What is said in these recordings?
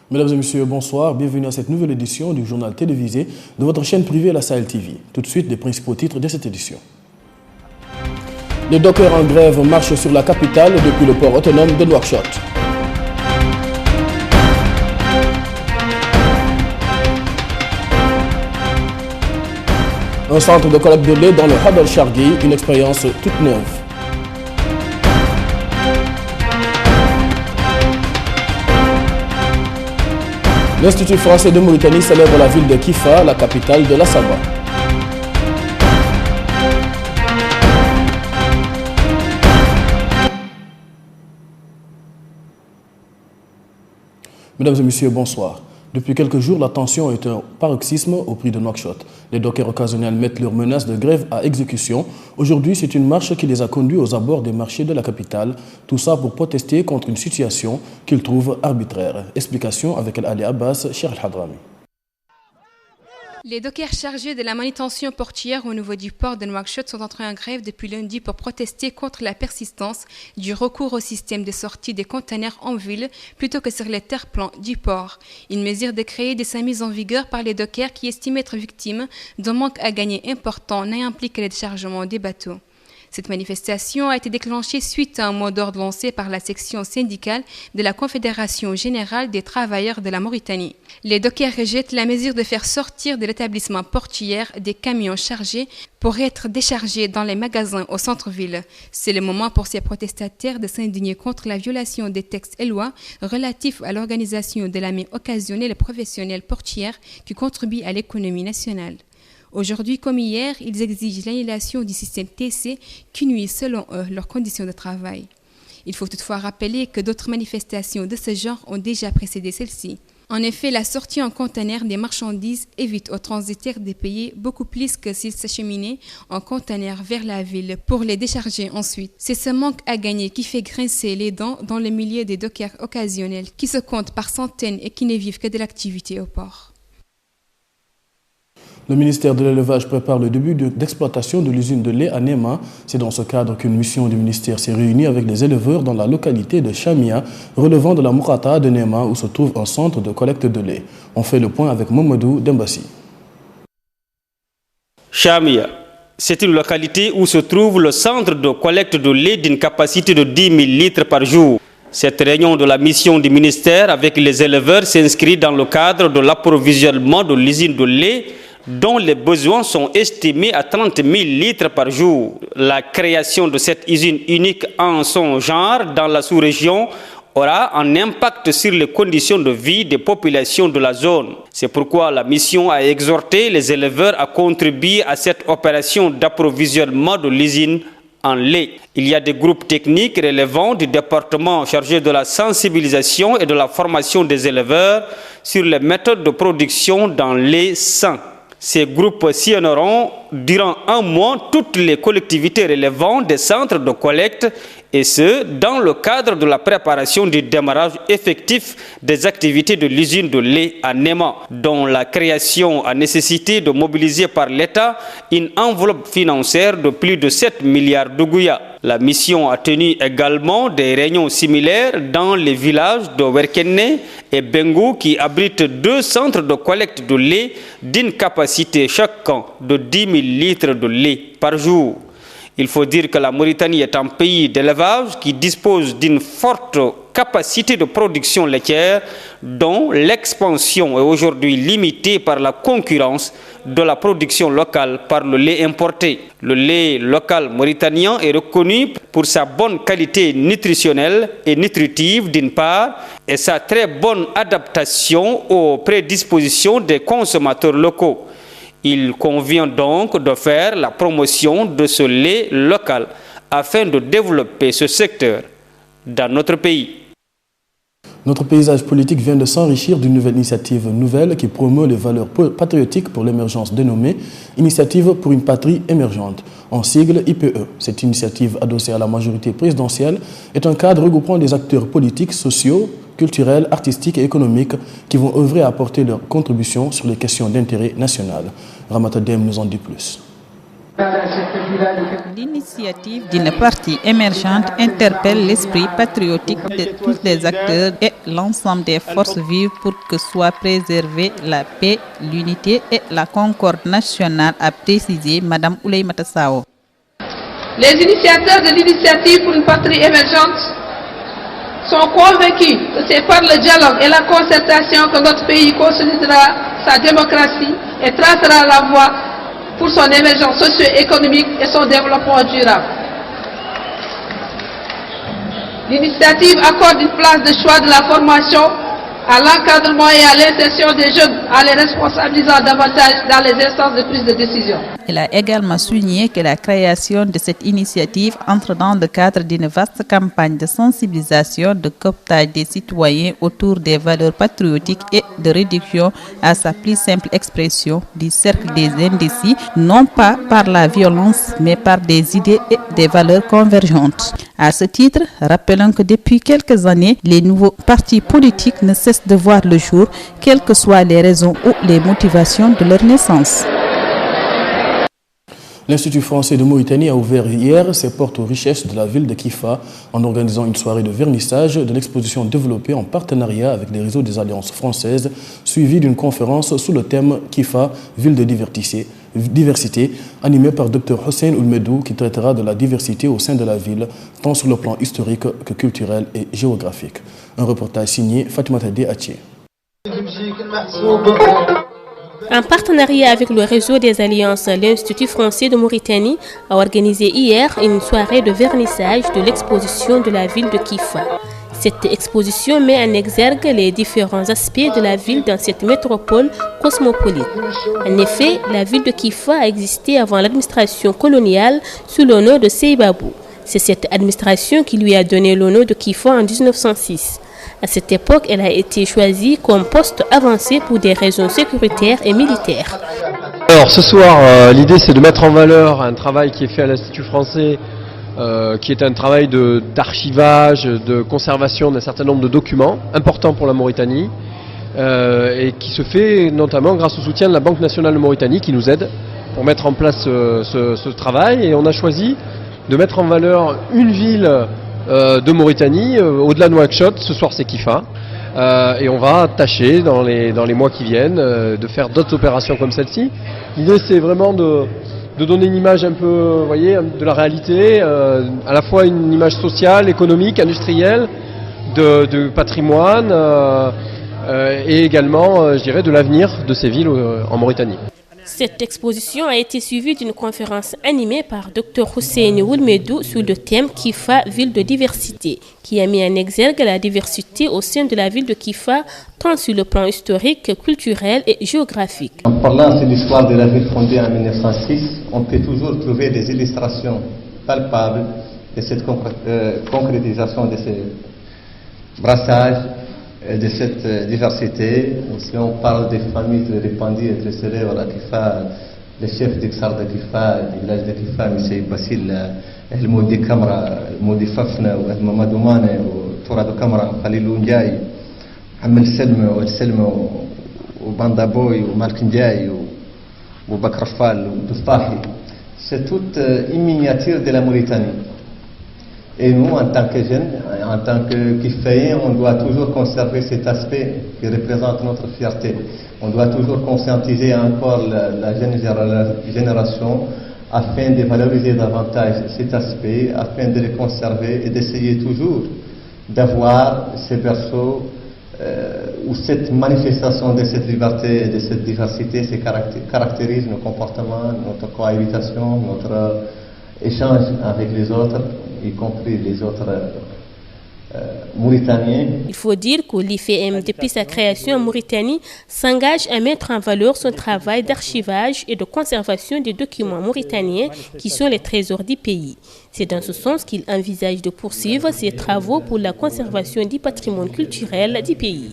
Mesdames et messieurs, bonsoir. Bienvenue à cette nouvelle édition du journal télévisé de votre chaîne privée La Sahel TV. Tout de suite, les principaux titres de cette édition. Les dockers en grève marchent sur la capitale depuis le port autonome de Nouakchott. Un centre de collecte de lait dans le Had el-Chargui, une expérience toute neuve. L'Institut français de Mauritanie célèbre la ville de Kifa, la capitale de la Saba. Mesdames et messieurs, bonsoir. Depuis quelques jours, la tension est un paroxysme au prix de Nouakchott. Les dockers occasionnels mettent leurs menaces de grève à exécution. Aujourd'hui, c'est une marche qui les a conduits aux abords des marchés de la capitale. Tout ça pour protester contre une situation qu'ils trouvent arbitraire. Explication avec Ali Abbas, Cheikh El-Hadrami. Les dockers chargés de la manutention portuaire au niveau du port de Nouakchott sont entrés en grève depuis lundi pour protester contre la persistance du recours au système de sortie des conteneurs en ville plutôt que sur les terre-plans du port. Une mesure décréée dès sa mise en vigueur par les dockers qui estiment être victimes d'un manque à gagner important n'ayant impliqué le déchargement des bateaux. Cette manifestation a été déclenchée suite à un mot d'ordre lancé par la section syndicale de la Confédération générale des travailleurs de la Mauritanie. Les dockers rejettent la mesure de faire sortir de l'établissement portuaire des camions chargés pour être déchargés dans les magasins au centre-ville. C'est le moment pour ces protestataires de s'indigner contre la violation des textes et lois relatifs à l'organisation de la main occasionnelle et professionnelle portuaire qui contribue à l'économie nationale. Aujourd'hui comme hier, ils exigent l'annulation du système TC qui nuit selon eux leurs conditions de travail. Il faut toutefois rappeler que d'autres manifestations de ce genre ont déjà précédé celle-ci. En effet, la sortie en conteneur des marchandises évite aux transitaires de payer beaucoup plus que s'ils s'acheminaient en conteneur vers la ville pour les décharger ensuite. C'est ce manque à gagner qui fait grincer les dents dans le milieu des dockers occasionnels qui se comptent par centaines et qui ne vivent que de l'activité au port. Le ministère de l'Élevage prépare le début d'exploitation de l'usine de lait à Nema. C'est dans ce cadre qu'une mission du ministère s'est réunie avec les éleveurs dans la localité de Chamia, relevant de la Mourata de Nema, où se trouve un centre de collecte de lait. On fait le point avec Mamadou Dembassi. Chamia, c'est une localité où se trouve le centre de collecte de lait d'une capacité de 10 000 litres par jour. Cette réunion de la mission du ministère avec les éleveurs s'inscrit dans le cadre de l'approvisionnement de l'usine de lait dont les besoins sont estimés à 30 000 litres par jour. La création de cette usine unique en son genre dans la sous-région aura un impact sur les conditions de vie des populations de la zone. C'est pourquoi la mission a exhorté les éleveurs à contribuer à cette opération d'approvisionnement de l'usine en lait. Il y a des groupes techniques relevant du département chargé de la sensibilisation et de la formation des éleveurs sur les méthodes de production dans lait sain. Ces groupes sillonneront durant un mois toutes les collectivités relevant des centres de collecte et ce, dans le cadre de la préparation du démarrage effectif des activités de l'usine de lait à Nema, dont la création a nécessité de mobiliser par l'État une enveloppe financière de plus de 7 milliards de Gouya. La mission a tenu également des réunions similaires dans les villages de Werkenne et Bengu qui abritent 2 centres de collecte de lait d'une capacité chacun de 10 000 litres de lait par jour. Il faut dire que la Mauritanie est un pays d'élevage qui dispose d'une forte capacité de production laitière dont l'expansion est aujourd'hui limitée par la concurrence de la production locale par le lait importé. Le lait local mauritanien est reconnu pour sa bonne qualité nutritionnelle et nutritive d'une part et sa très bonne adaptation aux prédispositions des consommateurs locaux. Il convient donc de faire la promotion de ce lait local afin de développer ce secteur dans notre pays. Notre paysage politique vient de s'enrichir d'une nouvelle initiative qui promeut les valeurs patriotiques pour l'émergence dénommée Initiative pour une patrie émergente, en sigle IPE. Cette initiative adossée à la majorité présidentielle est un cadre regroupant des acteurs politiques, sociaux, culturels, artistiques et économiques qui vont œuvrer à apporter leur contribution sur les questions d'intérêt national. Ramata Dem nous en dit plus. L'initiative d'une partie émergente interpelle l'esprit patriotique de tous les acteurs et l'ensemble des forces vives pour que soit préservée la paix, l'unité et la concorde nationale, a précisé Mme Ouleymata Sao. Les initiateurs de l'initiative pour une patrie émergente sont convaincus que c'est par le dialogue et la concertation que notre pays consolidera sa démocratie et tracera la voie pour son émergence socio-économique et son développement durable. L'initiative accorde une place de choix de la formation à l'encadrement et à l'insertion des jeunes en les responsabilisant davantage dans les instances de prise de décision. Elle a également souligné que la création de cette initiative entre dans le cadre d'une vaste campagne de sensibilisation, de cooptage des citoyens autour des valeurs patriotiques et de réduction à sa plus simple expression du cercle des indécis, non pas par la violence, mais par des idées et des valeurs convergentes. À ce titre, rappelons que depuis quelques années, les nouveaux partis politiques ne cessent de voir le jour, quelles que soient les raisons ou les motivations de leur naissance. L'Institut français de Mauritanie a ouvert hier ses portes aux richesses de la ville de Kifa en organisant une soirée de vernissage de l'exposition développée en partenariat avec les réseaux des alliances françaises, suivie d'une conférence sous le thème Kifa, ville de diversité, animée par Dr Hossein Oulmedou, qui traitera de la diversité au sein de la ville, tant sur le plan historique que culturel et géographique. Un reportage signé Fatimata Aché. En partenariat avec le réseau des alliances, l'Institut français de Mauritanie a organisé hier une soirée de vernissage de l'exposition de la ville de Kifa. Cette exposition met en exergue les différents aspects de la ville dans cette métropole cosmopolite. En effet, la ville de Kifa a existé avant l'administration coloniale sous le nom de Seybabou. C'est cette administration qui lui a donné le nom de Kifa en 1906. À cette époque, elle a été choisie comme poste avancé pour des raisons sécuritaires et militaires. Alors ce soir, l'idée c'est de mettre en valeur un travail qui est fait à l'Institut français, qui est un travail d'archivage, de conservation d'un certain nombre de documents importants pour la Mauritanie, et qui se fait notamment grâce au soutien de la Banque nationale de Mauritanie qui nous aide pour mettre en place ce travail. Et on a choisi de mettre en valeur une ville de Mauritanie, au-delà de Nouakchott. Ce soir c'est Kifa, et on va tâcher dans les mois qui viennent de faire d'autres opérations comme celle-ci. L'idée c'est vraiment de donner une image un peu, vous voyez, de la réalité, à la fois une image sociale, économique, industrielle, de patrimoine, et également, je dirais, de l'avenir de ces villes en Mauritanie. Cette exposition a été suivie d'une conférence animée par Dr Hossein Oulmedou sous le thème Kifa, ville de diversité, qui a mis en exergue la diversité au sein de la ville de Kifa, tant sur le plan historique, culturel et géographique. En parlant de l'histoire de la ville fondée en 1906, on peut toujours trouver des illustrations palpables de cette concrétisation de ces brassages, de cette diversité. Si on parle des familles répandues et très célèbres à Kifa, le chef d'Ixar de Kifa, du village de Kifa, M. Bassil, El Moudi Kamra, El Moudi Fafna, El Mamadou Mane, Tourado Kamra, Khalilou Ndiaye, Hamel Selme, El Selme, Bandaboy, Malk Ndiaye, Bakr Fall, Doustahi. C'est toute une miniature de la Mauritanie. Et nous, en tant que jeunes, en tant que Kiféens, on doit toujours conserver cet aspect qui représente notre fierté. On doit toujours conscientiser encore la jeune génération afin de valoriser davantage cet aspect, afin de le conserver et d'essayer toujours d'avoir ces berceaux où cette manifestation de cette liberté et de cette diversité caractérise nos comportements, notre cohabitation, notre échange avec les autres, y compris les autres Mauritaniens. Il faut dire que l'IFM, depuis sa création en Mauritanie, s'engage à mettre en valeur son travail d'archivage et de conservation des documents mauritaniens qui sont les trésors du pays. C'est dans ce sens qu'il envisage de poursuivre ses travaux pour la conservation du patrimoine culturel du pays.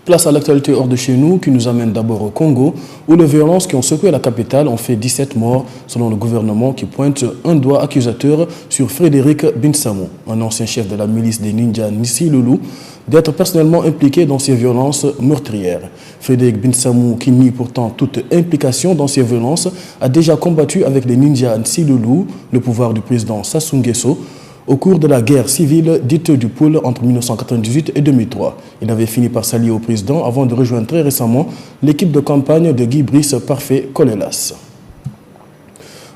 Place à l'actualité hors de chez nous qui nous amène d'abord au Congo où les violences qui ont secoué la capitale ont fait 17 morts selon le gouvernement qui pointe un doigt accusateur sur Frédéric Binsamou, un ancien chef de la milice des ninjas Nissi Loulou, d'être personnellement impliqué dans ces violences meurtrières. Frédéric Binsamou, qui nie pourtant toute implication dans ces violences, a déjà combattu avec les ninjas Nissi Loulou le pouvoir du président Sassou Nguesso au cours de la guerre civile dite du Pôle entre 1998 et 2003. Il avait fini par s'allier au président avant de rejoindre très récemment l'équipe de campagne de Guy Brice Parfait Colelas.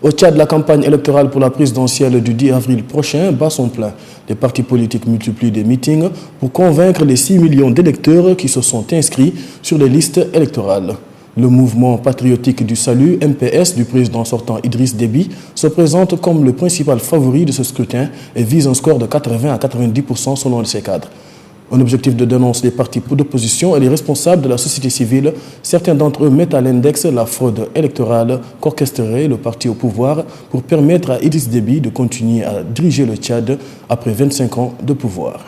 Au Tchad, la campagne électorale pour la présidentielle du 10 avril prochain bat son plein. Les partis politiques multiplient des meetings pour convaincre les 6 millions d'électeurs qui se sont inscrits sur les listes électorales. Le mouvement patriotique du salut, MPS, du président sortant Idriss Déby, se présente comme le principal favori de ce scrutin et vise un score de 80 à 90% selon ses cadres. Un objectif de dénonce des partis d'opposition et les responsables de la société civile, certains d'entre eux mettent à l'index la fraude électorale qu'orchestrerait le parti au pouvoir pour permettre à Idriss Déby de continuer à diriger le Tchad après 25 ans de pouvoir.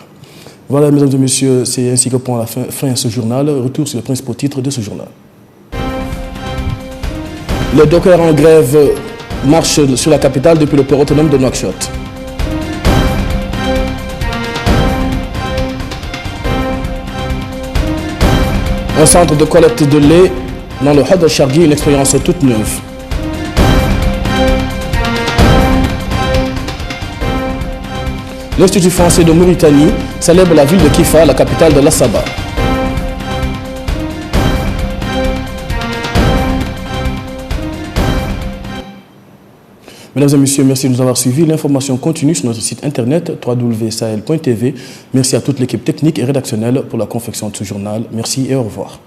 Voilà, mesdames et messieurs, c'est ainsi que prend la fin ce journal. Retour sur les principaux titres de ce journal. Les dockers en grève marchent sur la capitale depuis le port autonome de Nouakchott. Un centre de collecte de lait dans le Had al-Shargi, une expérience toute neuve. L'Institut français de Mauritanie célèbre la ville de Kifa, la capitale de l'Assaba. Mesdames et messieurs, merci de nous avoir suivis. L'information continue sur notre site internet www.sahel.tv. Merci à toute l'équipe technique et rédactionnelle pour la confection de ce journal. Merci et au revoir.